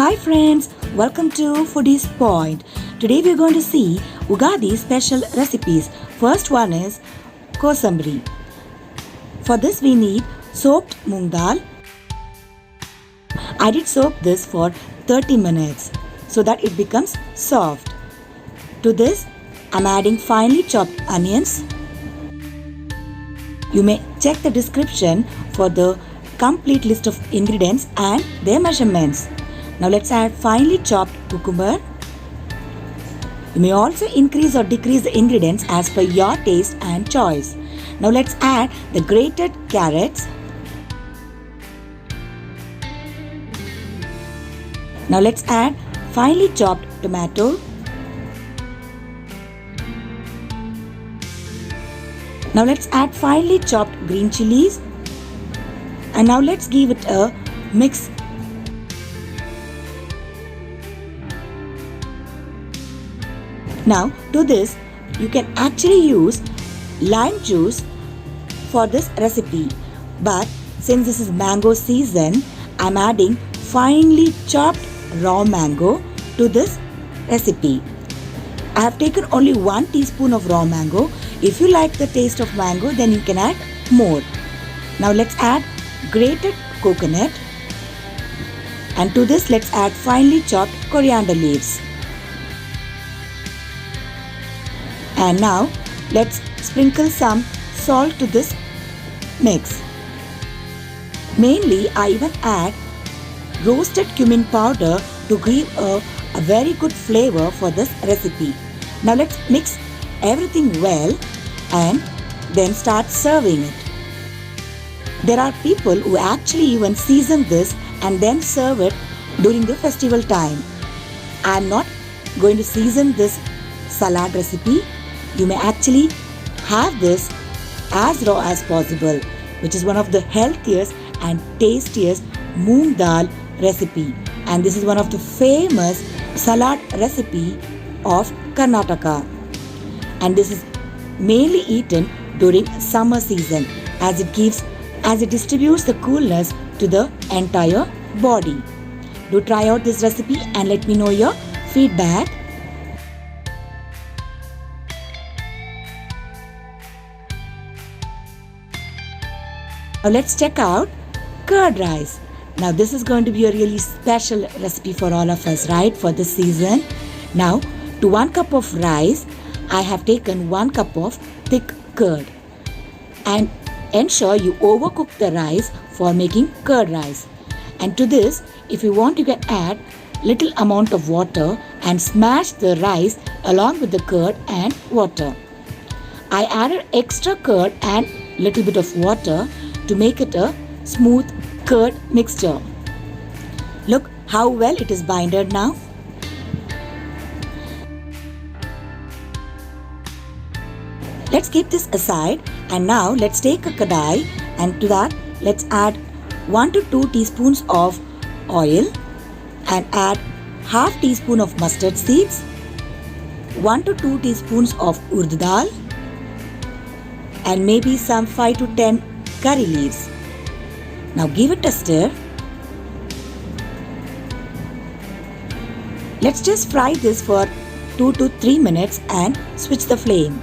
Hi friends, welcome to Foodie's Point. Today we are going to see Ugadi special recipes. First one is Kosambri. For this we need soaked moong dal. I did soak this for 30 minutes so that it becomes soft. To this I am adding finely chopped onions. You may check the description for the complete list of ingredients and their measurements. Now let's add finely chopped cucumber. You may also increase or decrease the ingredients as per your taste and choice. Now let's add the grated carrots. Now let's add finely chopped tomato. Now let's add finely chopped green chilies. And now let's give it a mix. Now to this you can actually use lime juice for this recipe, but since this is mango season, I am adding finely chopped raw mango to this recipe. I have taken only 1 teaspoon of raw mango. If you like the taste of mango, then you can add more. Now let's add grated coconut, and to this let's add finely chopped coriander leaves. And now let's sprinkle some salt to this mix. Mainly I even add roasted cumin powder to give a very good flavor for this recipe. Now let's mix everything well and then start serving it. There are people who actually even season this and then serve it during the festival time. I am not going to season this salad recipe. You may actually have this as raw as possible, which is one of the healthiest and tastiest moong dal recipe, and this is one of the famous salad recipe of Karnataka, and this is mainly eaten during summer season as it distributes the coolness to the entire body. Do try out this recipe and let me know your feedback. Now let's check out curd rice. Now this is going to be a really special recipe for all of us, right, for this season. Now to 1 cup of rice, I have taken 1 cup of thick curd. And ensure you overcook the rice for making curd rice. And to this, if you want, you can add little amount of water and smash the rice along with the curd and water. I added extra curd and little bit of water to make it a smooth curd mixture. Look how well it is binded now. Let's keep this aside, and now let's take a kadai, and to that let's add 1 to 2 teaspoons of oil and add half teaspoon of mustard seeds, 1 to 2 teaspoons of urd dal, and maybe some 5 to 10 curry leaves. Now give it a stir. Let's just fry this for 2 to 3 minutes and switch the flame.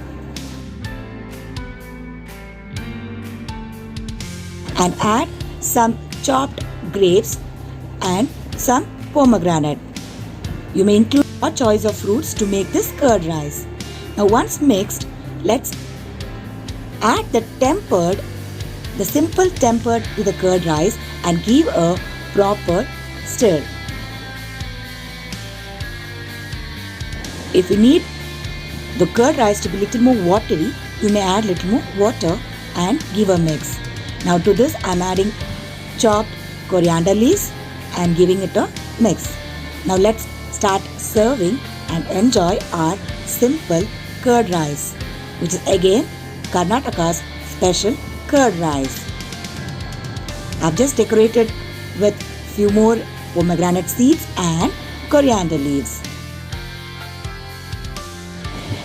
And add some chopped grapes and some pomegranate. You may include your choice of fruits to make this curd rice. Now once mixed, let's add the simple tempered to the curd rice and give a proper stir. If you need the curd rice to be little more watery, you may add little more water and give a mix. Now to this I am adding chopped coriander leaves and giving it a mix. Now let's start serving and enjoy our simple curd rice, which is again Karnataka's special curd rice. I've just decorated with few more pomegranate seeds and coriander leaves.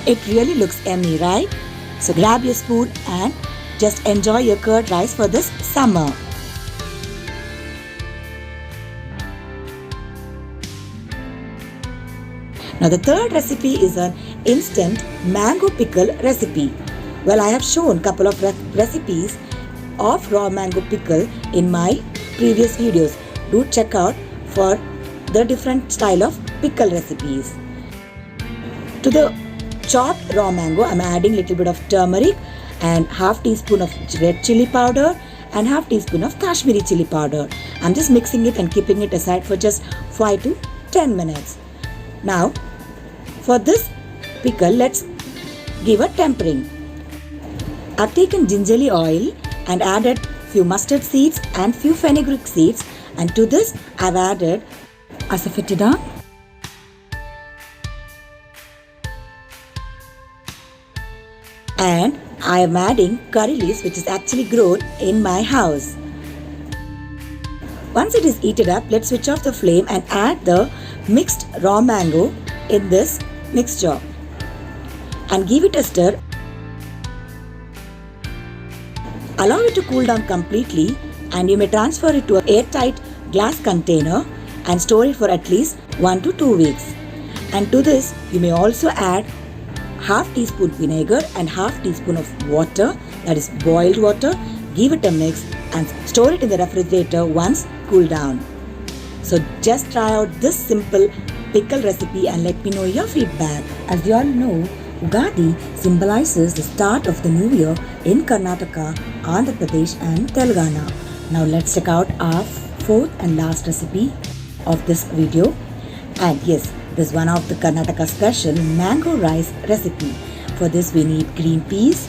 It really looks yummy, right? So grab your spoon and just enjoy your curd rice for this summer. Now the third recipe is an instant mango pickle recipe. Well, I have shown couple of recipes of raw mango pickle in my previous videos. Do check out for the different style of pickle recipes. To the chopped raw mango, I am adding little bit of turmeric and half teaspoon of red chili powder and half teaspoon of Kashmiri chili powder. I'm just mixing it and keeping it aside for just 5 to 10 minutes. Now, for this pickle, let's give a tempering. I've taken gingerly oil and added few mustard seeds and few fenugreek seeds, and to this I've added asafoetida, and I am adding curry leaves, which is actually grown in my house. Once it is heated up, let's switch off the flame and add the mixed raw mango in this mixture and give it a stir. Allow it to cool down completely, and you may transfer it to an airtight glass container and store it for at least 1 to 2 weeks. And to this, you may also add half teaspoon vinegar and half teaspoon of water, that is boiled water. Give it a mix and store it in the refrigerator once cooled down. So just try out this simple pickle recipe and let me know your feedback. As you all know, Ugadi symbolizes the start of the new year in Karnataka, Andhra Pradesh and Telangana. Now let's check out our fourth and last recipe of this video. And yes, this is one of the Karnataka special mango rice recipe. For this we need green peas.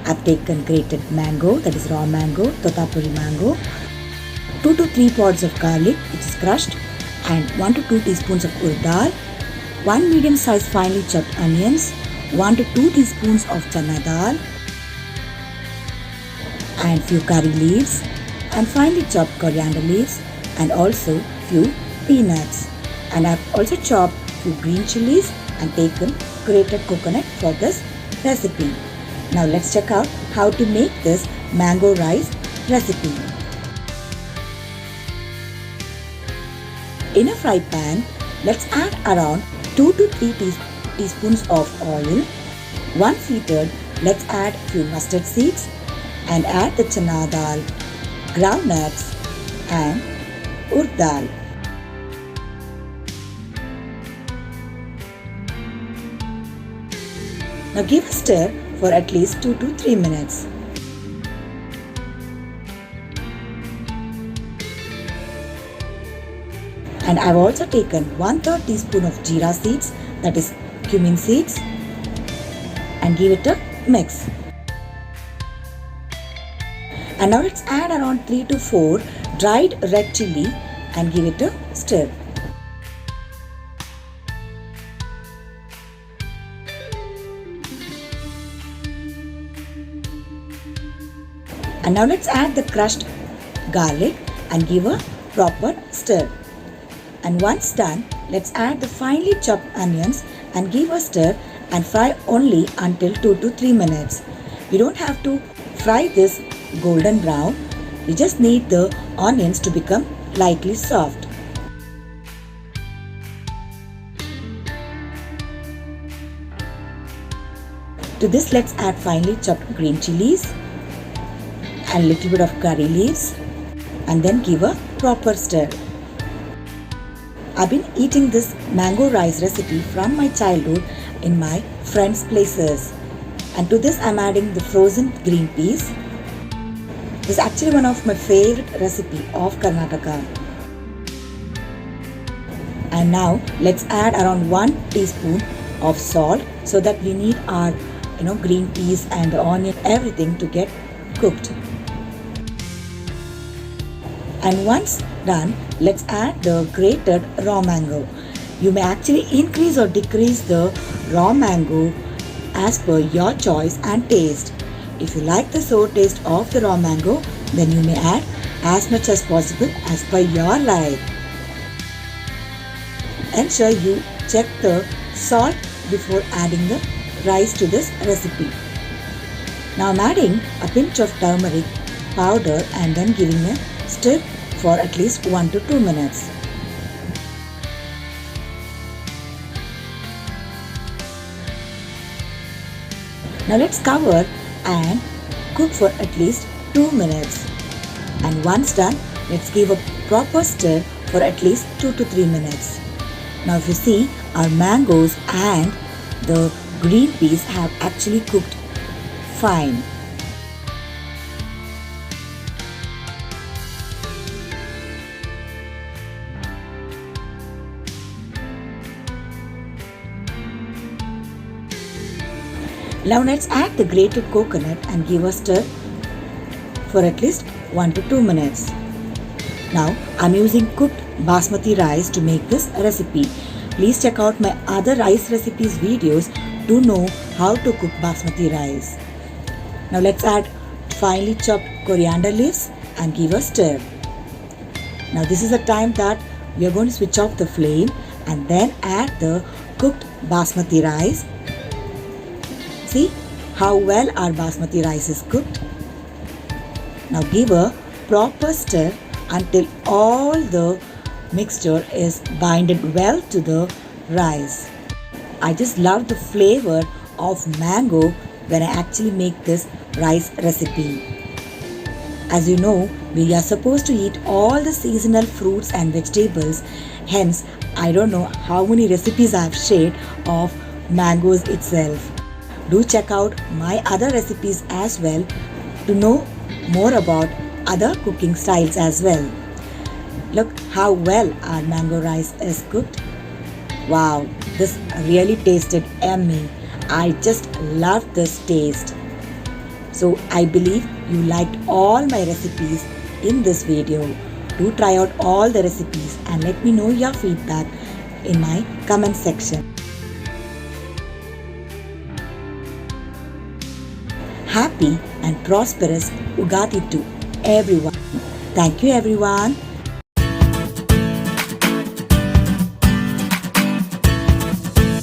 I've taken grated mango, that is raw mango, totapuri mango, 2 to 3 pods of garlic which is crushed, and 1 to 2 teaspoons of urad dal, 1 medium sized finely chopped onions, 1 to 2 teaspoons of chana dal, and few curry leaves, and finely chopped coriander leaves, and also few peanuts. And I've also chopped few green chilies and taken grated coconut for this recipe. Now let's check out how to make this mango rice recipe. In a fry pan, let's add around 2 to 3 teaspoons of oil. Once heated, let's add few mustard seeds and add the chana dal, groundnuts and urad dal. Now give a stir for at least 2 to 3 minutes. And I've also taken 1/3 teaspoon of jeera seeds, that is cumin seeds, and give it a mix. And now let's add around 3 to 4 dried red chili and give it a stir. And now let's add the crushed garlic and give a proper stir. And once done, let's add the finely chopped onions and give a stir and fry only until 2 to 3 minutes. You don't have to fry this golden brown. You just need the onions to become lightly soft. To this, let's add finely chopped green chilies and little bit of curry leaves and then give a proper stir. I've been eating this mango rice recipe from my childhood in my friends' places. And to this I'm adding the frozen green peas. This is actually one of my favorite recipe of Karnataka. And now let's add around 1 teaspoon of salt so that we need our green peas and the onion, everything to get cooked. And once done, let's add the grated raw mango. You may actually increase or decrease the raw mango as per your choice and taste. If you like the sour taste of the raw mango, then you may add as much as possible as per your like. Ensure you check the salt before adding the rice to this recipe. Now I'm adding a pinch of turmeric powder and then giving a stir for at least 1 to 2 minutes. Now let's cover and cook for at least 2 minutes. And once done, let's give a proper stir for at least 2 to 3 minutes. Now if you see, our mangoes and the green peas have actually cooked fine. Now let's add the grated coconut and give a stir for at least 1 to 2 minutes. Now I'm using cooked basmati rice to make this recipe. Please check out my other rice recipes videos to know how to cook basmati rice. Now let's add finely chopped coriander leaves and give a stir. Now this is the time that we are going to switch off the flame and then add the cooked basmati rice. See how well our basmati rice is cooked. Now give a proper stir until all the mixture is binded well to the rice. I just love the flavor of mango when I actually make this rice recipe. As you know, we are supposed to eat all the seasonal fruits and vegetables. Hence, I don't know how many recipes I have shared of mangoes itself. Do check out my other recipes as well to know more about other cooking styles as well. Look how well our mango rice is cooked. Wow, this really tasted yummy. I just love this taste. So I believe you liked all my recipes in this video. Do try out all the recipes and let me know your feedback in my comment section. Happy and prosperous Ugadi to everyone. Thank you everyone.